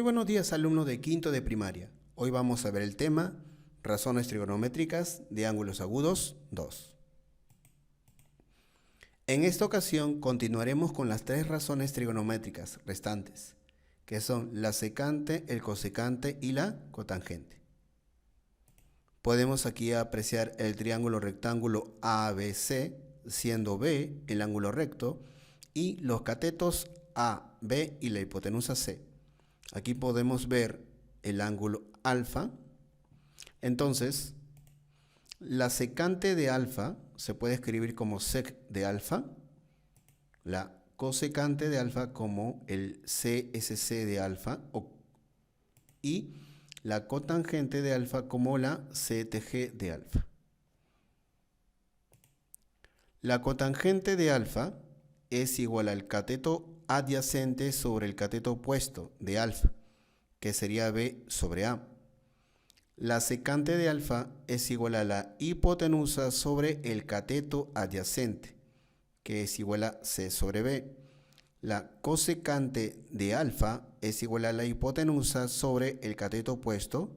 Muy buenos días, alumnos de quinto de primaria. Hoy vamos a ver el tema razones trigonométricas de ángulos agudos 2. En esta ocasión continuaremos con las tres razones trigonométricas restantes, que son la secante, el cosecante y la cotangente. Podemos aquí apreciar el triángulo rectángulo ABC, siendo B el ángulo recto, y los catetos A, B y la hipotenusa C. Aquí podemos ver el ángulo alfa. Entonces, la secante de alfa se puede escribir como sec de alfa, la cosecante de alfa como el CSC de alfa y la cotangente de alfa como la CTG de alfa. La cotangente de alfa es igual al cateto adyacente sobre el cateto opuesto de alfa, que sería B sobre A. La secante de alfa es igual a la hipotenusa sobre el cateto adyacente, que es igual a C sobre B. La cosecante de alfa es igual a la hipotenusa sobre el cateto opuesto,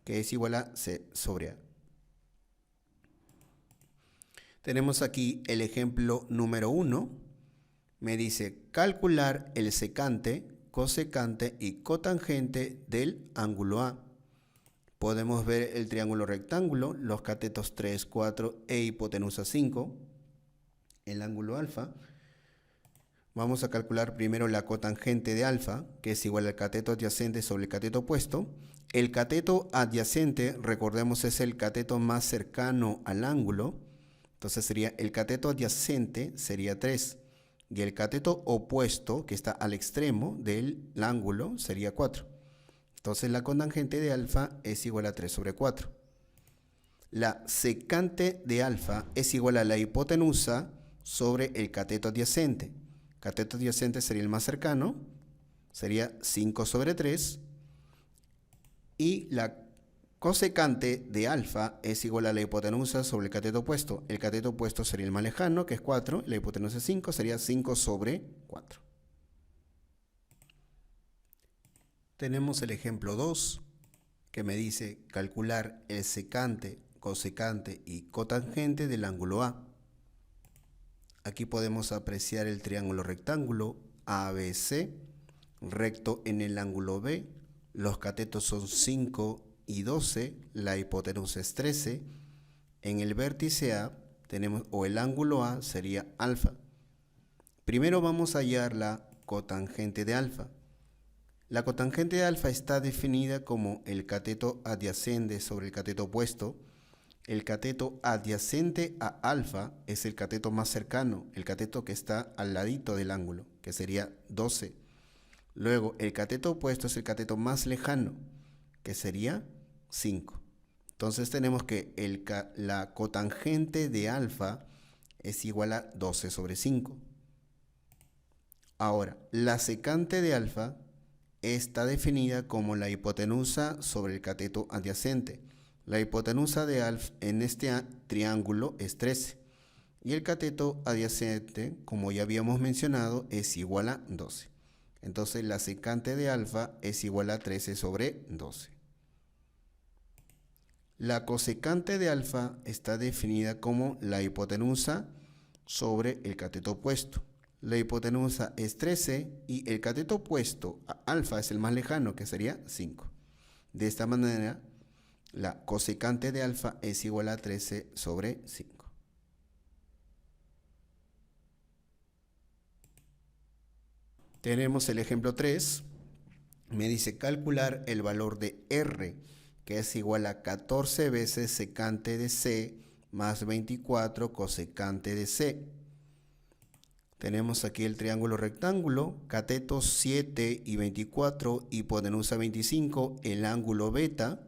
que es igual a C sobre A. Tenemos aquí el ejemplo número 1. Me dice calcular el secante, cosecante y cotangente del ángulo A. Podemos ver el triángulo rectángulo, los catetos 3, 4 e hipotenusa 5, el ángulo alfa. Vamos a calcular primero la cotangente de alfa, que es igual al cateto adyacente sobre el cateto opuesto. El cateto adyacente, recordemos, es el cateto más cercano al ángulo. Entonces sería el cateto adyacente sería 3. Y el cateto opuesto, que está al extremo del ángulo, sería 4. Entonces la cotangente de alfa es igual a 3 sobre 4. La secante de alfa es igual a la hipotenusa sobre el cateto adyacente. Cateto adyacente sería el más cercano, sería 5 sobre 3. Y la cosecante de alfa es igual a la hipotenusa sobre el cateto opuesto. El cateto opuesto sería el más lejano, que es 4. La hipotenusa es 5, sería 5 sobre 4. Tenemos el ejemplo 2, que me dice calcular el secante, cosecante y cotangente del ángulo A. Aquí podemos apreciar el triángulo rectángulo ABC, recto en el ángulo B. Los catetos son 5 y 12, la hipotenusa es 13. En el vértice A tenemos, o el ángulo A sería alfa. Primero vamos a hallar la cotangente de alfa. La cotangente de alfa está definida como el cateto adyacente sobre el cateto opuesto. El cateto adyacente a alfa es el cateto más cercano, el cateto que está al ladito del ángulo, que sería 12. Luego, el cateto opuesto es el cateto más lejano, que sería 5. Entonces tenemos que la cotangente de alfa es igual a 12 sobre 5. Ahora, la secante de alfa está definida como la hipotenusa sobre el cateto adyacente. La hipotenusa de alfa en este triángulo es 13. Y el cateto adyacente, como ya habíamos mencionado, es igual a 12. Entonces la secante de alfa es igual a 13 sobre 12. La cosecante de alfa está definida como la hipotenusa sobre el cateto opuesto. La hipotenusa es 13 y el cateto opuesto a alfa es el más lejano, que sería 5. De esta manera, la cosecante de alfa es igual a 13 sobre 5. Tenemos el ejemplo 3. Me dice calcular el valor de R, que es igual a 14 veces secante de C más 24 cosecante de C. Tenemos aquí el triángulo rectángulo, catetos 7 y 24, hipotenusa 25, el ángulo beta.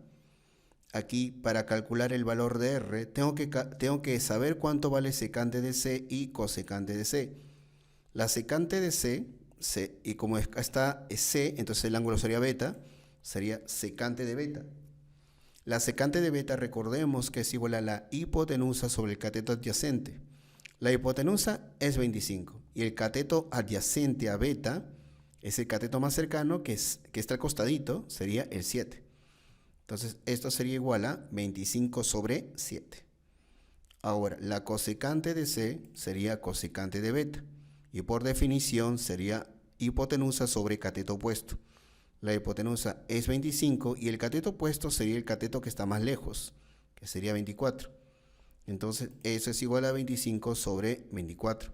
Aquí, para calcular el valor de R, tengo que saber cuánto vale secante de C y cosecante de C. La secante de C, y como está C, entonces el ángulo sería beta, sería secante de beta. La secante de beta, recordemos que es igual a la hipotenusa sobre el cateto adyacente. La hipotenusa es 25 y el cateto adyacente a beta Ese cateto más cercano que está al costadito sería el 7. Entonces esto sería igual a 25 sobre 7. Ahora, la cosecante de C sería cosecante de beta. Y por definición sería hipotenusa sobre cateto opuesto. La hipotenusa es 25 y el cateto opuesto sería el cateto que está más lejos, que sería 24. Entonces, eso es igual a 25 sobre 24.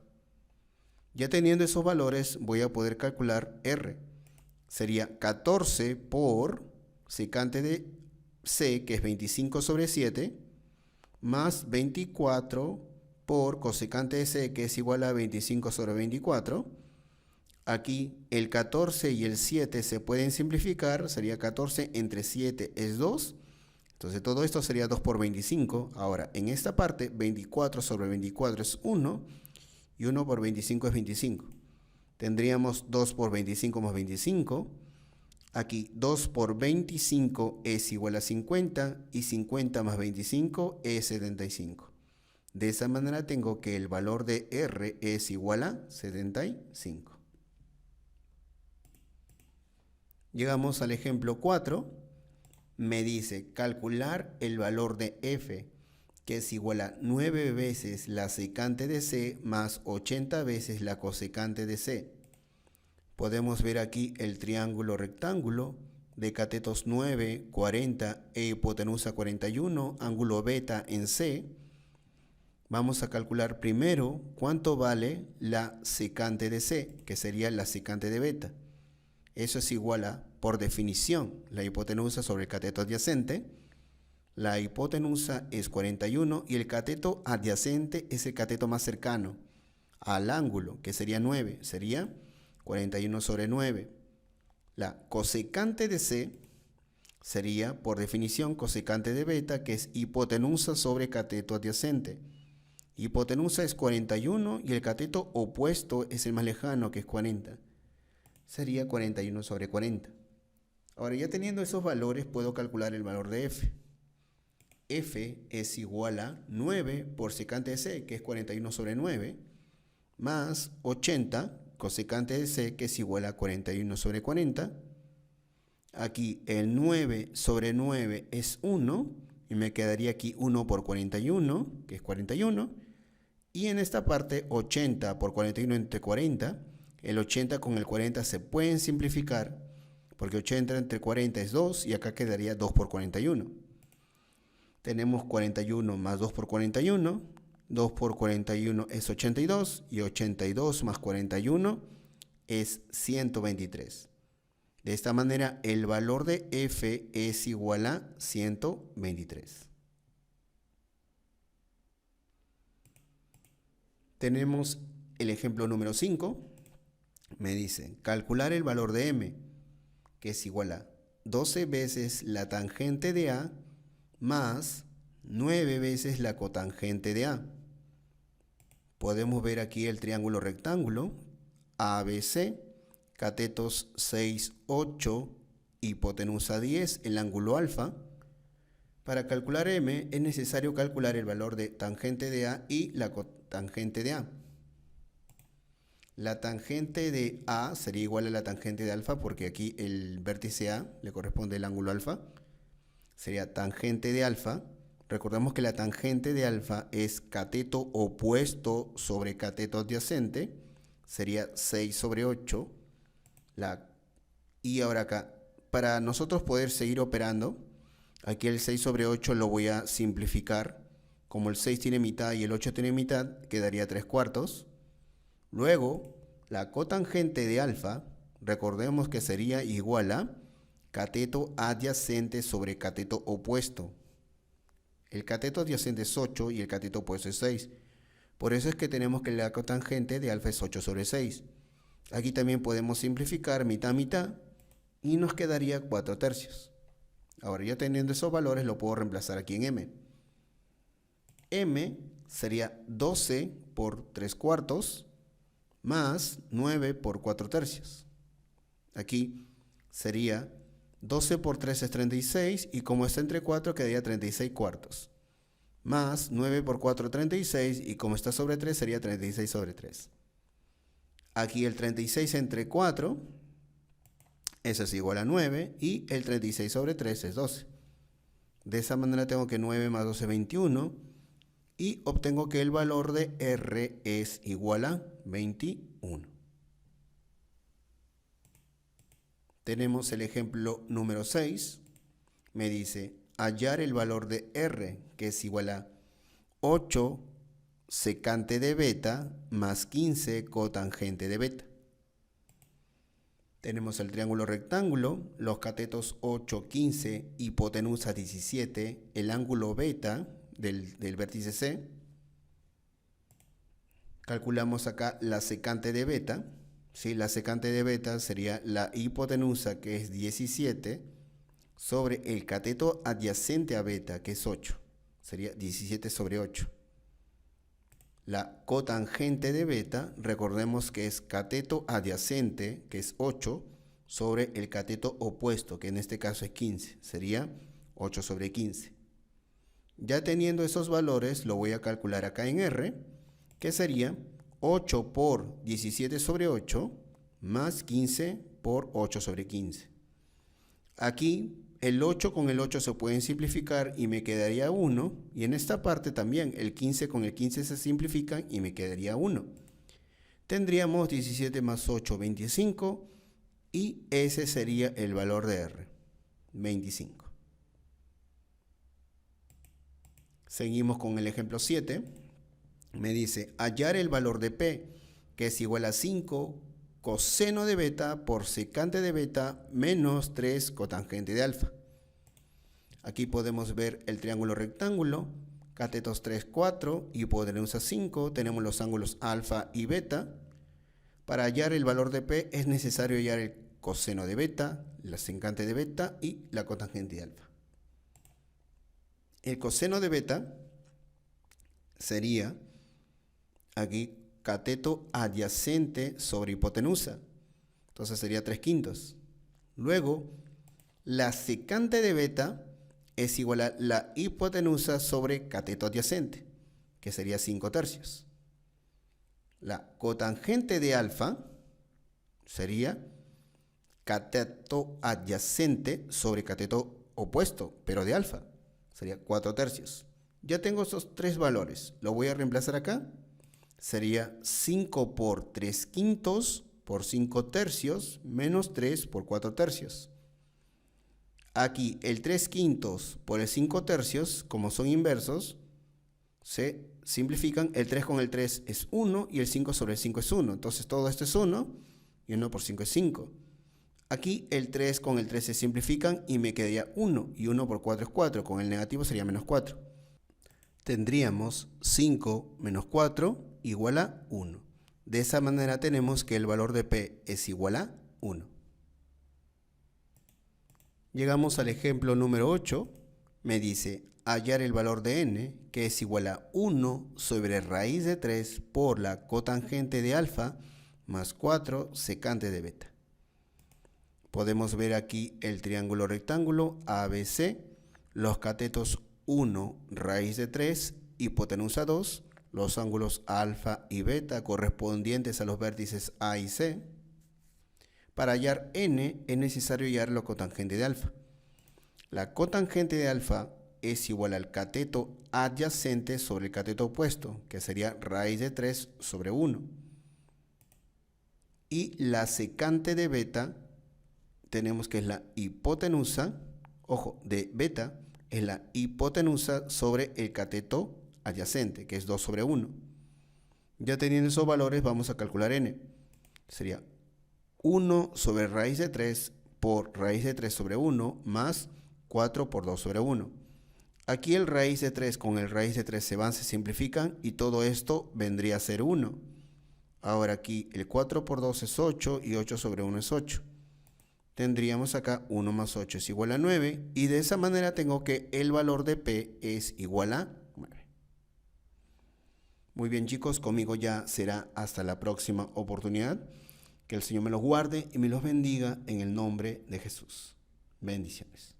Ya teniendo esos valores, voy a poder calcular R. Sería 14 por secante de C, que es 25 sobre 7, más 24 por cosecante de C, que es igual a 25 sobre 24. Aquí el 14 y el 7 se pueden simplificar, sería 14 entre 7 es 2. Entonces todo esto sería 2 por 25. Ahora, en esta parte, 24 sobre 24 es 1 y 1 por 25 es 25. Tendríamos 2 por 25 más 25. Aquí 2 por 25 es igual a 50 y 50 más 25 es 75. De esa manera tengo que el valor de R es igual a 75. Llegamos al ejemplo 4. Me dice calcular el valor de F, que es igual a 9 veces la secante de C más 80 veces la cosecante de C. Podemos ver aquí el triángulo rectángulo de catetos 9, 40 e hipotenusa 41, ángulo beta en C. Vamos a calcular primero cuánto vale la secante de C, que sería la secante de beta. Eso es igual a, por definición, la hipotenusa sobre el cateto adyacente. La hipotenusa es 41 y el cateto adyacente es el cateto más cercano al ángulo, que sería 9. Sería 41 sobre 9. La cosecante de C sería, por definición, cosecante de beta, que es hipotenusa sobre cateto adyacente. Hipotenusa es 41 y el cateto opuesto es el más lejano, que es 40. Sería 41 sobre 40. Ahora, ya teniendo esos valores, puedo calcular el valor de F. F es igual a 9 por secante de C, que es 41 sobre 9, más 80 cosecante de C, que es igual a 41 sobre 40. Aquí el 9 sobre 9 es 1, y me quedaría aquí 1 por 41, que es 41. Y en esta parte, 80 por 41 entre 40. El 80 con el 40 se pueden simplificar, porque 80 entre 40 es 2, y acá quedaría 2 por 41. Tenemos 41 más 2 por 41. 2 por 41 es 82, y 82 más 41 es 123. De esta manera, el valor de F es igual a 123. Tenemos el ejemplo número 5. Me dice, calcular el valor de M, que es igual a 12 veces la tangente de A más 9 veces la cotangente de A. Podemos ver aquí el triángulo rectángulo ABC, catetos 6, 8, hipotenusa 10, el ángulo alfa. Para calcular M es necesario calcular el valor de tangente de A y la cotangente de A. La tangente de A sería igual a la tangente de alfa, porque aquí el vértice A le corresponde el ángulo alfa. Sería tangente de alfa. Recordemos que la tangente de alfa es cateto opuesto sobre cateto adyacente. Sería 6 sobre 8. Y ahora acá, para nosotros poder seguir operando, aquí el 6 sobre 8 lo voy a simplificar. Como el 6 tiene mitad y el 8 tiene mitad, quedaría 3/4. Luego, la cotangente de alfa, recordemos que sería igual a cateto adyacente sobre cateto opuesto. El cateto adyacente es 8 y el cateto opuesto es 6. Por eso es que tenemos que la cotangente de alfa es 8 sobre 6. Aquí también podemos simplificar mitad a mitad y nos quedaría 4/3. Ahora, ya teniendo esos valores, lo puedo reemplazar aquí en M. M sería 12 por 3/4 más 9 por 4/3. Aquí sería 12 por 3 es 36, y como está entre 4 quedaría 36/4. Más 9 por 4 36, y como está sobre 3 sería 36 sobre 3. Aquí el 36 entre 4 Eso es igual a 9 y el 36 sobre 3 es 12. De esa manera tengo que 9 más 12 es 21 y obtengo que el valor de R es igual a 21. Tenemos el ejemplo número 6. Me dice hallar el valor de R, que es igual a 8 secante de beta más 15 cotangente de beta. Tenemos el triángulo rectángulo, los catetos 8, 15, hipotenusa 17, el ángulo beta del vértice C. Calculamos acá la secante de beta. ¿Sí? La secante de beta sería la hipotenusa, que es 17, sobre el cateto adyacente a beta, que es 8. Sería 17 sobre 8. La cotangente de beta, recordemos que es cateto adyacente, que es 8, sobre el cateto opuesto, que en este caso es 15. Sería 8 sobre 15. Ya teniendo esos valores, lo voy a calcular acá en R, que sería 8 por 17 sobre 8 más 15 por 8 sobre 15. Aquí el 8 con el 8 se pueden simplificar y me quedaría 1. Y en esta parte también el 15 con el 15 se simplifican y me quedaría 1. Tendríamos 17 más 8, 25. Y ese sería el valor de R, 25. Seguimos con el ejemplo 7. Me dice hallar el valor de P, que es igual a 5 coseno de beta por secante de beta menos 3 cotangente de alfa. Aquí podemos ver el triángulo rectángulo, catetos 3, 4, hipotenusa 5, tenemos los ángulos alfa y beta. Para hallar el valor de P es necesario hallar el coseno de beta, la secante de beta y la cotangente de alfa. El coseno de beta sería aquí cateto adyacente sobre hipotenusa. Entonces sería 3/5. Luego, la secante de beta es igual a la hipotenusa sobre cateto adyacente, que sería 5/3. La cotangente de alfa sería cateto adyacente sobre cateto opuesto, pero de alfa. Sería 4/3. Ya tengo esos tres valores. Lo voy a reemplazar acá. Sería 5 por 3/5 por 5/3 menos 3 por 4/3. Aquí el 3/5 por el 5/3, como son inversos, se simplifican. El 3 con el 3 es 1 y el 5 sobre el 5 es 1. Entonces todo esto es 1 y 1 por 5 es 5. Aquí el 3 con el 3 se simplifican y me quedaría 1 y 1 por 4 es 4. Con el negativo sería menos 4. Tendríamos 5 menos 4 igual a 1. De esa manera tenemos que el valor de P es igual a 1. Llegamos al ejemplo número 8. Me dice hallar el valor de N, que es igual a 1 sobre raíz de 3 por la cotangente de alfa más 4 secante de beta. Podemos ver aquí el triángulo rectángulo ABC, los catetos 1, raíz de 3, hipotenusa 2, los ángulos alfa y beta correspondientes a los vértices A y C. Para hallar N es necesario hallar la cotangente de alfa. La cotangente de alfa es igual al cateto adyacente sobre el cateto opuesto, que sería raíz de 3 sobre 1. Y la secante de beta tenemos que es la hipotenusa, ojo, de beta, es la hipotenusa sobre el cateto adyacente, que es 2 sobre 1. Ya teniendo esos valores, vamos a calcular N. Sería 1 sobre raíz de 3 por raíz de 3 sobre 1 más 4 por 2 sobre 1. Aquí el raíz de 3 con el raíz de 3 se simplifican y todo esto vendría a ser 1. Ahora aquí el 4 por 2 es 8 y 8 sobre 1 es 8. Tendríamos acá 1 más 8 es igual a 9 y de esa manera tengo que el valor de P es igual a 9. Muy bien chicos, conmigo ya será hasta la próxima oportunidad. Que el Señor me los guarde y me los bendiga en el nombre de Jesús. Bendiciones.